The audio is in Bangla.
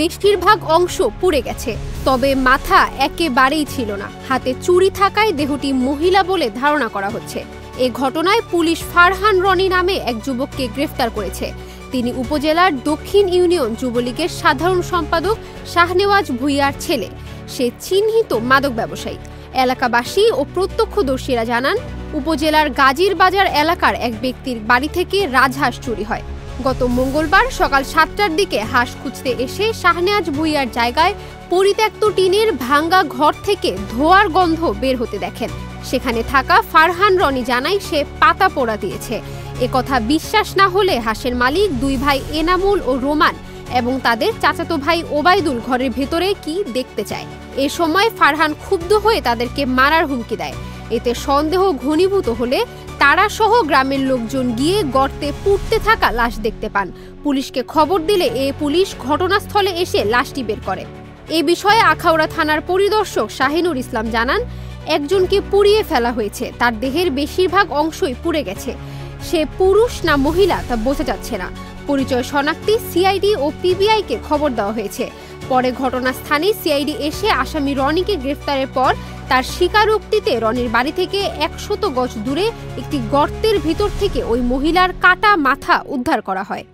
বেশিরভাগ অংশ পুড়ে গেছে, তবে মাথা একেবারেই ছিল না। হাতে চুরি থাকায় দেহটি মহিলা বলে ধারণা করা হচ্ছে। এ ঘটনায় পুলিশ ফারহান রনি নামে এক যুবককে গ্রেফতার করেছে। তিনি উপজেলার দক্ষিণ ইউনিয়ন যুবলীগের সাধারণ সম্পাদক শাহনেওয়াজ ভুইয়ার ছেলে। সে চিহ্নিত মাদক ব্যবসায়ী। এলাকাবাসী ও প্রত্যক্ষদর্শীরা জানান, উপজেলার গাজীর বাজার এলাকার এক ব্যক্তির বাড়ি থেকে রাজহাঁস চুরি হয়। গত মঙ্গলবার সকাল 7টার দিকে হাঁস খুঁজতে এসে শাহনেওয়াজ ভুইয়ার জায়গায় পরিত্যক্ত টিনের ভাঙ্গা ঘর থেকে ধোঁয়ার গন্ধ বের হতে দেখেন। সেখানে থাকা ফারহান রনি জানায় সে পাতা পোড়া দিয়েছে। একথা বিশ্বাস না হলে হাঁসের মালিক দুই ভাই এনামুল ও রোমান এবং তাদের চাচাতো ভাই ওবায়দুল ঘরের ভেতরে কি দেখতে চায়। এ সময় ফারহান ক্ষুব্ধ হয়ে তাদেরকে মারার হুমকি দেয়। এতে সন্দেহ ঘনীভূত হলে তারা সহ গ্রামের লোকজন গিয়ে গর্তে পুড়তে থাকা লাশ দেখতে পান। পুলিশকে খবর দিলে পুলিশ ঘটনাস্থলে এসে লাশটি বের করে। এ বিষয়ে আখাউড়া থানার পরিদর্শক শাহিনুর ইসলাম জানান, একজনকে পুড়িয়ে ফেলা হয়েছে। তার দেহের বেশিরভাগ অংশই পুড়ে গেছে। সে পুরুষ না মহিলা তা বোঝা যাচ্ছে না। পরিচয় শনাক্তে সিআইডি ও পিবিআইকে খবর দেওয়া হয়েছে। পরে ঘটনাস্থানে সিআইডি এসে আসামি রনিকে গ্রেফতারের পর তার স্বীকারোক্তিতে রনির বাড়ি থেকে 100 গজ দূরে একটি গর্তের ভিতর থেকে ওই মহিলার কাটা মাথা উদ্ধার করা হয়।